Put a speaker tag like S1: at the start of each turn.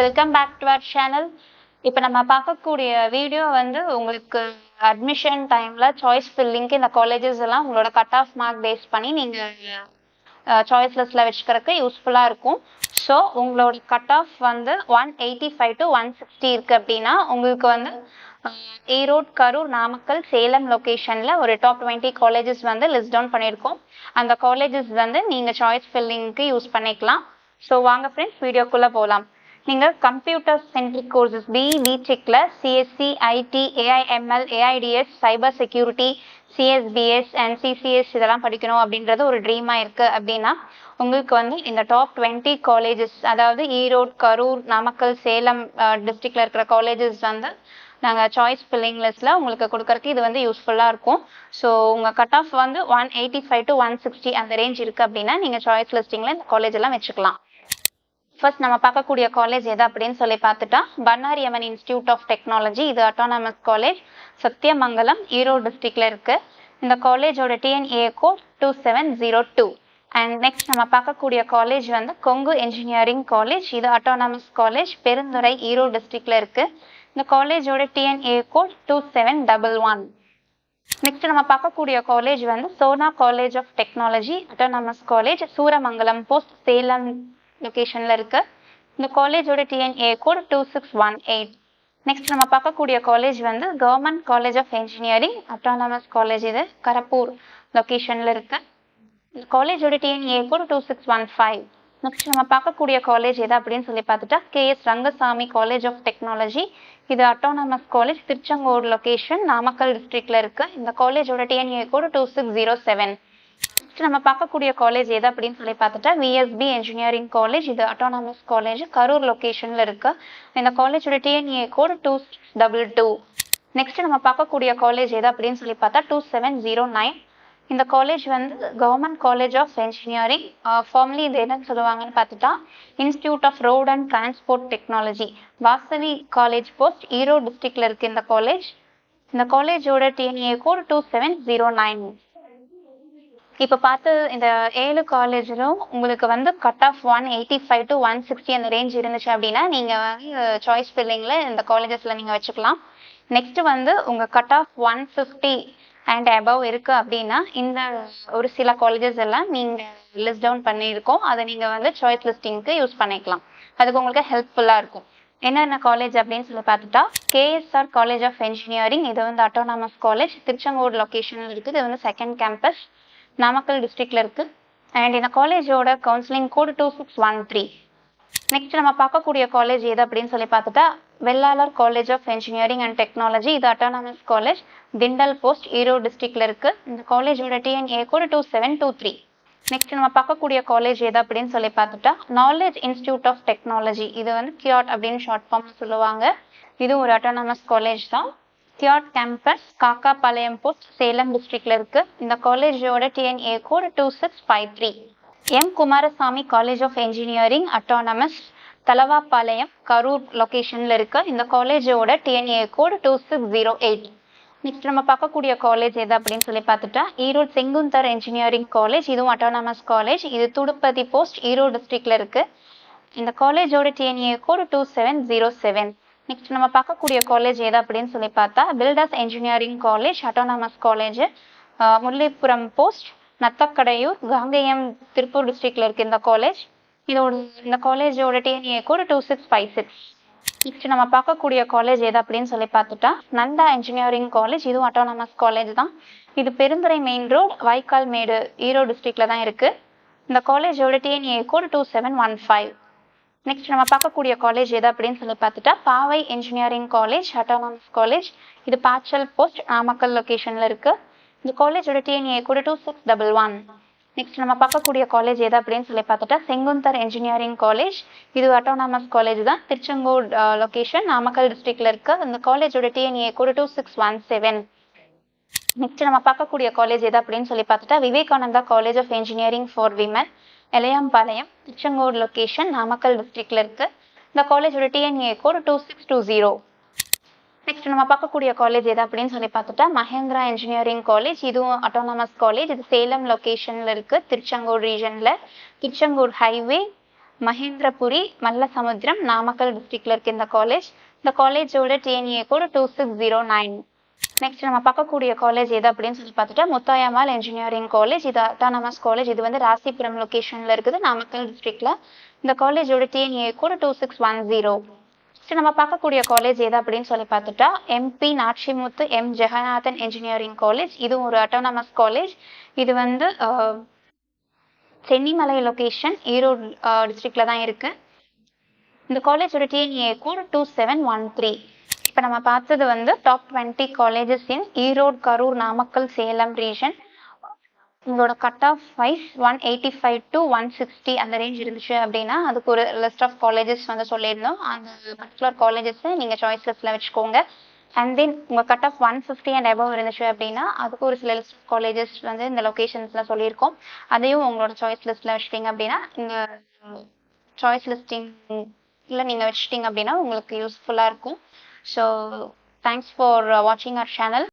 S1: Welcome back to our channel. இப்போ நம்ம பார்க்கக்கூடிய வீடியோ வந்து உங்களுக்கு அட்மிஷன் டைமில் சாய்ஸ் ஃபில்லிங்க்கு இந்த காலேஜஸ் எல்லாம் உங்களோட கட் ஆஃப் மார்க் பேஸ் பண்ணி நீங்கள் சாய்ஸ் லிஸ்ட்டில் வச்சுக்கிறதுக்கு யூஸ்ஃபுல்லாக இருக்கும். ஸோ உங்களோட கட் ஆஃப் வந்து 185 to 160 இருக்குது அப்படின்னா உங்களுக்கு வந்து ஈரோடு, கரூர், நாமக்கல், சேலம் லொக்கேஷனில் ஒரு டாப் 20 காலேஜஸ் வந்து லிஸ்ட் டவுன் பண்ணியிருக்கோம். அந்த காலேஜஸ் வந்து நீங்கள் சாய்ஸ் ஃபில்லிங்க்கு யூஸ் பண்ணிக்கலாம். ஸோ வாங்க ஃப்ரெண்ட்ஸ் வீடியோக்குள்ளே போகலாம். நீங்கள் கம்ப்யூட்டர் சென்ட்ரிக் கோர்சஸ் பிடெக்கில் CSC, IT, AIML, AIDS, cyber security, CSBS and CCS இதெல்லாம் படிக்கணும் அப்படின்றது ஒரு ட்ரீமாக இருக்குது அப்படின்னா உங்களுக்கு வந்து இந்த டாப் 20 காலேஜஸ், அதாவது ஈரோடு, கரூர், நாமக்கல், சேலம் டிஸ்ட்ரிக்டில் இருக்கிற காலேஜஸ் வந்து நாங்கள் சாய்ஸ் ஃபில்லிங் லிஸ்ட்டில் உங்களுக்கு கொடுக்கறதுக்கு இது வந்து யூஸ்ஃபுல்லாக இருக்கும். ஸோ உங்கள் கட் ஆஃப் வந்து 185 to 160 அந்த ரேஞ்ச் இருக்குது அப்படின்னா நீங்கள் சாய்ஸ் லிஸ்டிங்கில் இந்த காலேஜ் எல்லாம் வச்சுக்கலாம். ஃபர்ஸ்ட் நம்ம பார்க்கக்கூடிய காலேஜ் எது அப்படின்னு சொல்லி பார்த்துட்டா பன்னாரி அம்மன் இன்ஸ்டியூட் ஆஃப் டெக்னாலஜி. இது அட்டானமஸ் காலேஜ், சத்தியமங்கலம், ஈரோடு டிஸ்ட்ரிக்டில் இருக்குது. இந்த காலேஜோட டிஎன்ஏ கோட் 2702. அண்ட் நெக்ஸ்ட் நம்ம பார்க்கக்கூடிய காலேஜ் வந்து கொங்கு இன்ஜினியரிங் காலேஜ். இது அட்டானமஸ் காலேஜ், பெருந்துறை, ஈரோடு டிஸ்ட்ரிக்டில் இருக்குது. இந்த காலேஜோட டிஎன்ஏ கோட் 2711. நெக்ஸ்ட் நம்ம பார்க்கக்கூடிய காலேஜ் வந்து Sona college of technology, autonomous college, Suramangalam post, Salem லொக்கேஷனில் இருக்கு. இந்த காலேஜோட டிஎன்ஏ கோட் 2618. நெக்ஸ்ட் நம்ம பார்க்கக்கூடிய காலேஜ் வந்து government college of engineering, autonomous college, இது கரப்பூர் லொக்கேஷனில் இருக்கு. இந்த காலேஜோட டிஎன்ஏ கோட் 2615. நெக்ஸ்ட் நம்ம பார்க்கக்கூடிய காலேஜ் எது அப்படின்னு சொல்லி பார்த்துட்டா KS Rangasamy college of technology. இது autonomous college, Tiruchengode location, Namakkal டிஸ்ட்ரிக்டில் இருக்கு. இந்த காலேஜோட டிஎன்ஏ கோட் 2607. நெக்ஸ்ட் நம்ம பார்க்கக்கூடிய காலேஜ் எது அப்படின்னு சொல்லி பார்த்துட்டா விஎஸ்பி இன்ஜினியரிங் காலேஜ். இது அட்டானமஸ் காலேஜ், கரூர் லொக்கேஷனில் இருக்கு. இந்த காலேஜோட டிஎன்ஏ கோட் 2622. நெக்ஸ்ட் நம்ம பார்க்கக்கூடிய காலேஜ் எது அப்படின்னு சொல்லி பார்த்தா 2709. இந்த காலேஜ் வந்து government college of engineering, formally இது என்னன்னு சொல்லுவாங்கன்னு பார்த்துட்டா institute of road and transport technology, Vasavi college post, Erode டிஸ்ட்ரிக்டில் இருக்கு இந்த காலேஜ். இந்த காலேஜோட டிஎன்ஏ கோட் 2709. இப்போ பார்த்து இந்த 7 காலேஜிலும் உங்களுக்கு வந்து கட் ஆஃப் 185 to 160 அந்த ரேஞ்ச் இருந்துச்சு அப்படின்னா நீங்கள் வந்து சாய்ஸ் ஃபில்லிங்கில் இந்த காலேஜஸில் நீங்கள் வச்சுக்கலாம். நெக்ஸ்ட் வந்து உங்கள் கட் ஆஃப் 150 அண்ட் அபவ் இருக்குது அப்படின்னா இந்த ஒரு சில காலேஜஸ் எல்லாம் நீங்கள் லிஸ்ட் டவுன் பண்ணியிருக்கோம், அதை நீங்கள் வந்து சாய்ஸ் லிஸ்டிங்க்கு யூஸ் பண்ணிக்கலாம். அதுக்கு உங்களுக்கு ஹெல்ப்ஃபுல்லாக இருக்கும். என்னென்ன காலேஜ் அப்படின்னு சொல்லி பார்த்துட்டா கேஎஸ்ஆர் காலேஜ் ஆஃப் இன்ஜினியரிங். இது வந்து அட்டானமஸ் காலேஜ், திருச்செங்கோடு லொக்கேஷனில் இருக்குது. இது வந்து செகண்ட் கேம்பஸ், நாமக்கல் டிஸ்ட்ரிக்டில் இருக்குது. அண்ட் இந்த காலேஜோட கவுன்சிலிங் கோடு 2613. நெக்ஸ்ட் நம்ம பார்க்கக்கூடிய காலேஜ் எது அப்படின்னு சொல்லி பார்த்துட்டா Vellalar college of engineering and technology. இது autonomous college, Thindal post, Erode டிஸ்ட்ரிக்டில் இருக்குது. இந்த காலேஜோட டிஎன்ஏ கோடு 2723. நெக்ஸ்ட் நம்ம பார்க்கக்கூடிய காலேஜ் எது அப்படின்னு சொல்லி பார்த்துட்டா நாலேஜ் இன்ஸ்டியூட் ஆஃப் டெக்னாலஜி. இது வந்து கியாட் அப்படின்னு ஷார்ட் ஃபார்ம் சொல்லுவாங்க. இது ஒரு அட்டானமஸ் காலேஜ் தான். கியாட் கேம்பஸ், காக்காபாளையம் போஸ்ட், சேலம் டிஸ்ட்ரிக்டில் இருக்குது. இந்த காலேஜோட TNEA code 2653. M Kumarasamy college of engineering, autonomous, Thalavapalayam, Karur லொக்கேஷனில் இருக்கு. இந்த காலேஜோட டிஎன்ஏ கோடு 2608. நெக்ஸ்ட் நம்ம பார்க்கக்கூடிய காலேஜ் எது அப்படின்னு சொல்லி பார்த்துட்டா ஈரோடு செங்குந்தர் இன்ஜினியரிங் காலேஜ். இதுவும் அட்டானமஸ் காலேஜ். இது துடுப்பதி போஸ்ட், ஈரோடு டிஸ்ட்ரிக்டில் இருக்கு. இந்த காலேஜோட டிஎன்ஏ கோடு 2707. நெக்ஸ்ட் நம்ம பார்க்கக்கூடிய காலேஜ் எது அப்படின்னு சொல்லி பார்த்தா builders engineering college, autonomous college, Mullaipuram post, Nathakadaiyur, Kangeyam, Tiruppur டிஸ்ட்ரிக்டில் இருக்குது இந்த காலேஜ். இந்த காலேஜோட டிஎன்ஏ கோடு 2656. நெக்ஸ்ட் நம்ம பார்க்கக்கூடிய காலேஜ் எது அப்படின்னு சொல்லி பார்த்துட்டா நந்தா இன்ஜினியரிங் காலேஜ். இதுவும் அட்டானமஸ் காலேஜ் தான். இது பெருந்துறை மெயின் ரோடு, வாய்க்கால் மேடு, ஈரோடு டிஸ்ட்ரிக்டில் தான் இருக்குது. இந்த காலேஜோட டிஎன்ஏ கோடு 2715. நெக்ஸ்ட் நம்ம பார்க்கக்கூடிய காலேஜ் எது அப்படின்னு சொல்லி பார்த்துட்டா பாவை இன்ஜினியரிங் காலேஜ், அட்டானமஸ் காலேஜ். இது பாச்சல் போஸ்ட், நாமக்கல் லொக்கேஷனில் இருக்குது. இந்த காலேஜோட டிஎன்ஏ கோடு 2611. நெக்ஸ்ட் நம்ம பார்க்கக்கூடிய காலேஜ் எது அப்படின்னு சொல்லி பார்த்துட்டா செங்குந்தர் இன்ஜினியரிங் காலேஜ். இது அட்டானமஸ் காலேஜ் தான், திருச்செங்கோடு லொக்கேஷன், நாமக்கல் டிஸ்ட்ரிக்டில் இருக்குது. இந்த காலேஜோட டிஎன்ஏ கோடு 2617. நெக்ஸ்ட் நம்ம பார்க்கக்கூடிய காலேஜ் எது அப்படின்னு சொல்லி பார்த்துட்டா Vivekananda college of engineering for women, Elayampalayam, Tiruchengode location, Namakkal டிஸ்ட்ரிக்டில் இருக்குது. இந்த காலேஜோட டிஎன்ஏ கோடு 2620. நெக்ஸ்ட் நம்ம பார்க்கக்கூடிய காலேஜ் எது அப்படின்னு சொல்லி பார்த்துட்டா மஹேந்திரா இன்ஜினியரிங் காலேஜ். இதுவும் அட்டானமஸ் காலேஜ். இது சேலம் லொக்கேஷனில் இருக்குது, திருச்செங்கோடு ரீஜனில், திருச்செங்கோடு ஹைவே, மகேந்திரபுரி மல்லசமுத்திரம் நாமக்கல் டிஸ்ட்ரிக்ட்ல இருக்கு இந்த காலேஜ். இந்த காலேஜோட டிஎன்ஏ கோடு 2609. நெக்ஸ்ட் நம்ம பார்க்கக்கூடிய காலேஜ் எது அப்படின்னு சொல்லி பார்த்துட்டா முத்தாயம்மாள் இன்ஜினியரிங் காலேஜ். இது அட்டானமஸ் காலேஜ். இது வந்து ராசிபுரம் லொகேஷன்ல இருக்குது நாமக்கல் டிஸ்ட்ரிக்ட்ல. இந்த காலேஜோட டிஎன்ஏ கோடு 2610. நெக்ஸ்ட் நம்ம பார்க்கக்கூடிய காலேஜ் எது அப்படின்னு சொல்லி பார்த்துட்டா M P Nachimuthu M Jaganathan engineering college. இதுவும் ஒரு அட்டானமஸ் காலேஜ். இது வந்து சென்னிமலை லொகேஷன் ஈரோடு டிஸ்ட்ரிக்ட்ல தான் இருக்கு. இந்த காலேஜோட டிஎன்ஏ கோடு 2713. இப்போ நம்ம பார்த்தது வந்து டாப் 20 காலேஜஸ் இன் ஈரோடு, கரூர், நாமக்கல், சேலம் ரீஜன். உங்களோட கட் ஆஃப் வைஸ் 185 to 160 அந்த ரேஞ்ச் இருந்துச்சு அப்படின்னா அதுக்கு ஒரு லிஸ்ட் ஆஃப் காலேஜஸ் வந்து சொல்லியிருந்தோம். அந்த பர்டிகுலர் காலேஜஸை நீங்கள் சாய்ஸ் லிஸ்ட்டில் வச்சுக்கோங்க. அண்ட் தென் உங்கள் கட் ஆஃப் 150 அண்ட் அபவ் இருந்துச்சு அப்படின்னா அதுக்கு ஒரு சில லிஸ்ட் ஆஃப் காலேஜஸ் வந்து இந்த லொக்கேஷன்ஸில் சொல்லியிருக்கோம். அதையும் உங்களோட சாய்ஸ் லிஸ்ட்டில் வச்சுட்டீங்க அப்படின்னா இந்த சாய்ஸ் லிஸ்டிங் இல்லை நீங்கள் வச்சுட்டீங்க அப்படின்னா உங்களுக்கு யூஸ்ஃபுல்லாக இருக்கும். ஸோ தேங்க்ஸ் ஃபார் வாட்சிங் அவர் சேனல்.